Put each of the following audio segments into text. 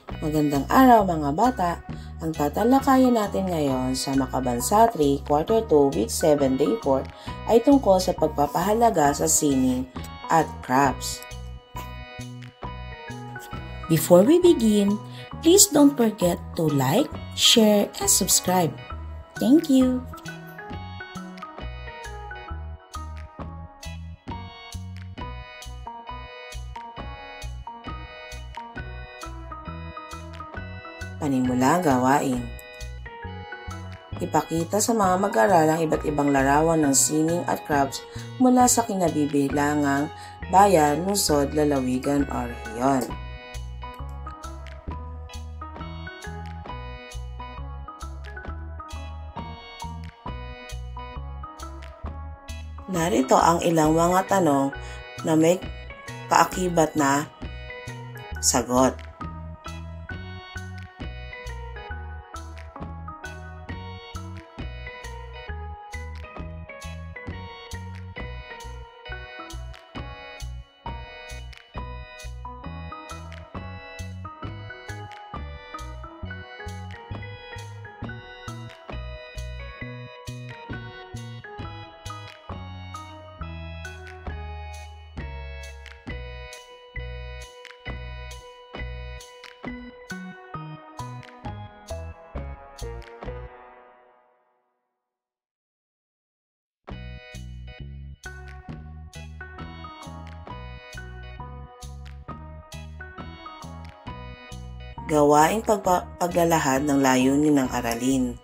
Magandang araw mga bata! Ang tatalakayin natin ngayon sa Makabansa 3, Quarter 2, Week 7, Day 4 ay tungkol sa pagpapahalaga sa sining at crafts. Before we begin, please don't forget to like, share, and subscribe. Thank you! Panimula ang gawain. Ipakita sa mga mag-aaral ang iba't ibang larawan ng sining at crafts mula sa kinabibilangang bayan, lungsod, lalawigan o rehiyon. Narito ang ilang mga tanong na may kaakibat na sagot. Gawaing paglalahad ng layunin ng aralin.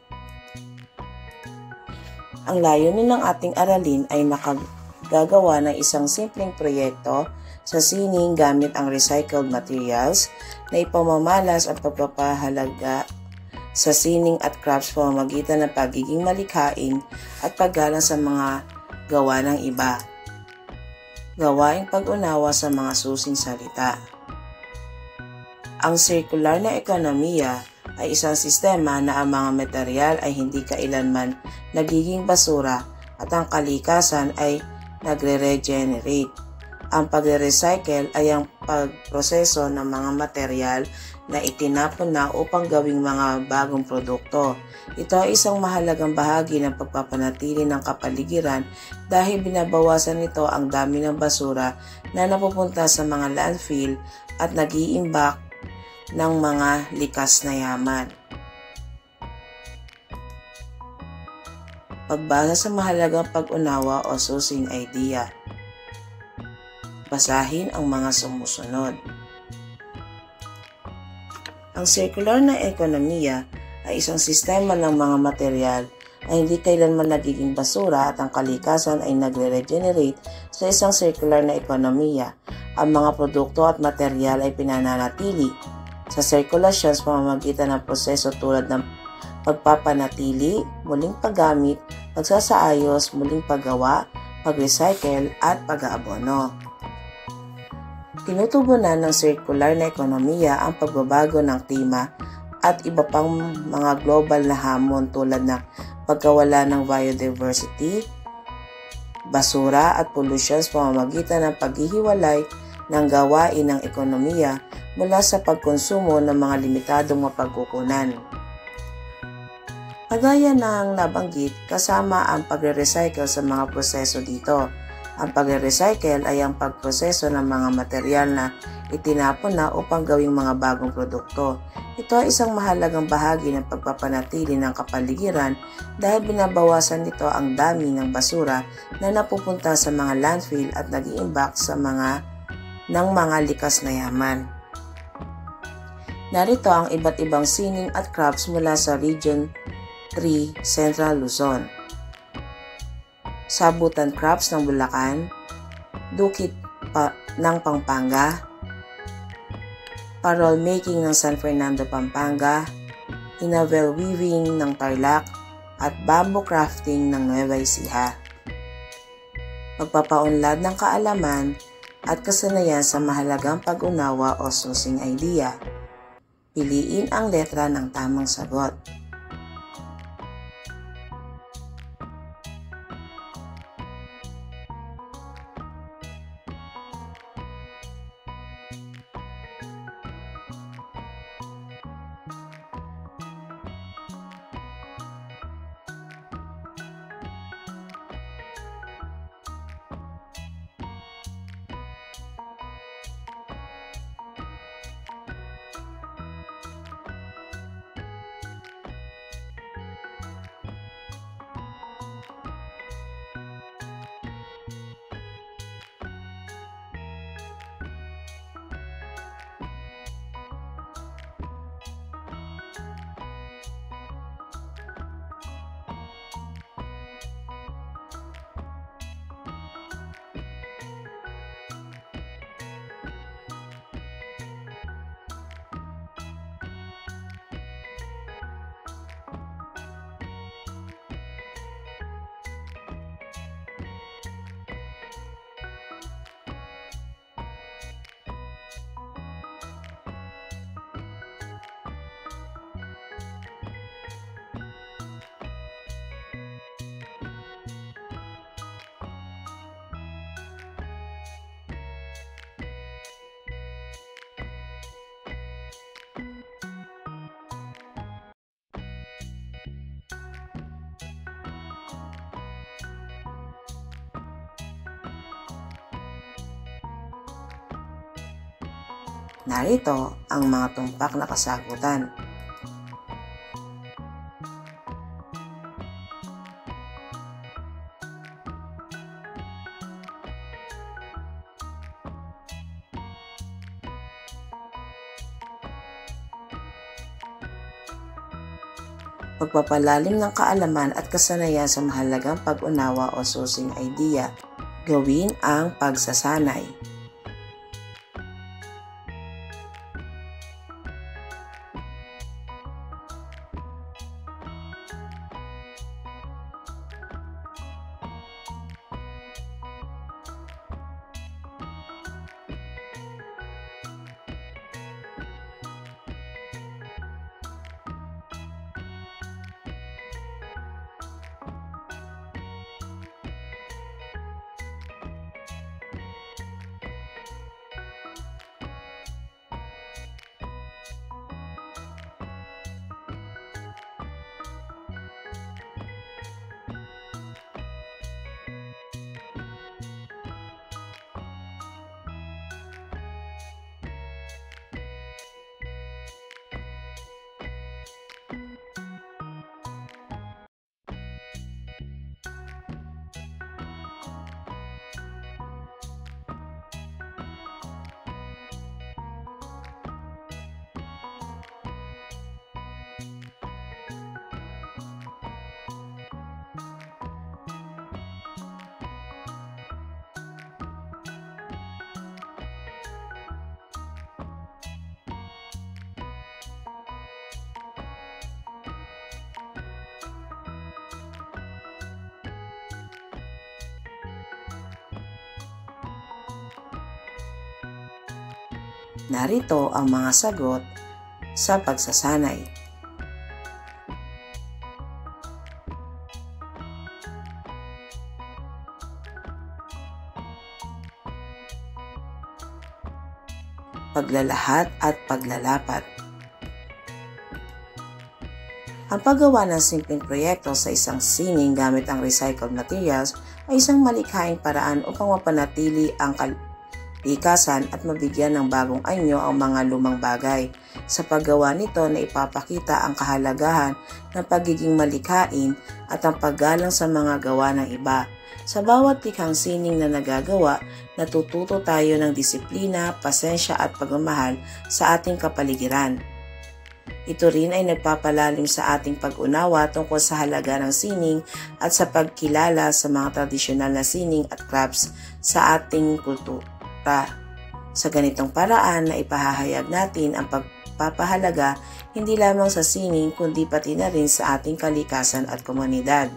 Ang layunin ng ating aralin ay nakagagawa ng isang simpleng proyekto sa sining gamit ang recycled materials na ipamamalas ang pagpapahalaga sa sining at crafts pamamagitan ng pagiging malikhain at paggalang sa mga gawa ng iba. Gawaing pag-unawa sa mga susing salita. Ang sirkular na ekonomiya ay isang sistema na ang mga material ay hindi kailanman nagiging basura at ang kalikasan ay nagre-regenerate. Ang pagre-recycle ay ang pagproseso ng mga material na itinapon na upang gawing mga bagong produkto. Ito ay isang mahalagang bahagi ng pagpapanatili ng kapaligiran dahil binabawasan nito ang dami ng basura na napupunta sa mga landfill at nag-iimbak ng mga likas na yaman. Pagbasa sa mahalagang pag-unawa o susing idea. Basahin ang mga sumusunod. Ang circular na ekonomiya ay isang sistema ng mga material na hindi kailanman nagiging basura at ang kalikasan ay nagre-regenerate sa isang circular na ekonomiya. Ang mga produkto at material ay pinananatili sa sirkulasyon sa pamamagitan ng proseso tulad ng pagpapanatili, muling paggamit, pagsasaayos, muling paggawa, pag-recycle at pag-aabono. Tinutugunan ng sirkular na ekonomiya ang pagbabago ng klima at iba pang mga global na hamon tulad ng pagkawala ng biodiversity, basura at pollution sa pamamagitan ng paghihiwalay ng gawain ng ekonomiya mula sa pagkonsumo ng mga limitadong mapagkukunan. Kagaya ng nabanggit, kasama ang pagre-recycle sa mga proseso dito. Ang pagre-recycle ay ang pagproseso ng mga material na itinapon na upang gawing mga bagong produkto. Ito ay isang mahalagang bahagi ng pagpapanatili ng kapaligiran dahil binabawasan nito ang dami ng basura na napupunta sa mga landfill at nag-iimbak sa mga likas na yaman. Narito ang iba't ibang sining at crafts mula sa Region 3, Central Luzon. Sabutan crafts ng Bulacan, Dukit ng Pampanga, Parol making ng San Fernando, Pampanga, Inavel weaving ng Tarlac, at bamboo crafting ng Nueva Ecija. Pagpapaunlad ng kaalaman at kasanayan sa mahalagang pag-unawa o susing idea. Piliin ang letra ng tamang sagot. Narito ang mga tumpak na kasagutan. Pagpapalalim ng kaalaman at kasanayan sa mahalagang pag-unawa o susing idea. Gawin ang pagsasanay. Narito ang mga sagot sa pagsasanay. Paglalahat at paglalapat. Ang paggawa ng simpleng proyekto sa isang sining gamit ang recycled materials ay isang malikhaing paraan upang mapanatili ang kalikasan at mabigyan ng bagong anyo ang mga lumang bagay. Sa paggawa nito na ipapakita ang kahalagahan ng pagiging malikhain at ang paggalang sa mga gawa ng iba. Sa bawat likhang sining na nagagawa, natututo tayo ng disiplina, pasensya at pagmamahal sa ating kapaligiran. Ito rin ay nagpapalalim sa ating pag-unawa tungkol sa halaga ng sining at sa pagkilala sa mga tradisyonal na sining at crafts sa ating kultura. Sa ganitong paraan na ipahahayag natin ang pagpapahalaga hindi lamang sa sining kundi pati na rin sa ating kalikasan at komunidad.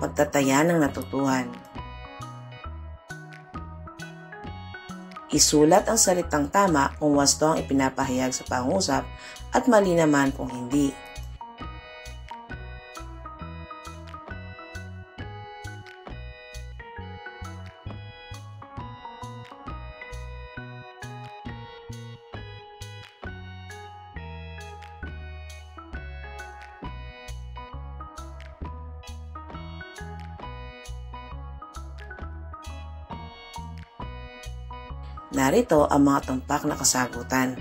Pagtataya ng natutuhan. Isulat ang salitang tama kung wasto ang ipinapahayag sa pangusap at mali naman kung hindi. Narito ang mga tumpak na kasagutan.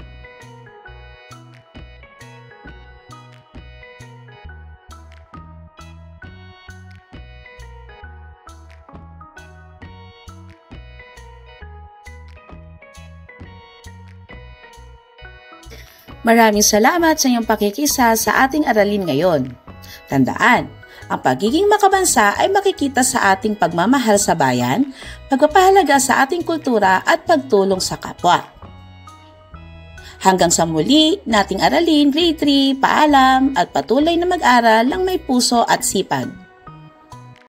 Maraming salamat sa iyong pakikisa sa ating aralin ngayon. Tandaan, ang pagiging makabansa ay makikita sa ating pagmamahal sa bayan, pagpapahalaga sa ating kultura at pagtulong sa kapwa. Hanggang sa muli nating aralin, grade 3, paalam at patuloy na mag-aral ng may puso at sipag.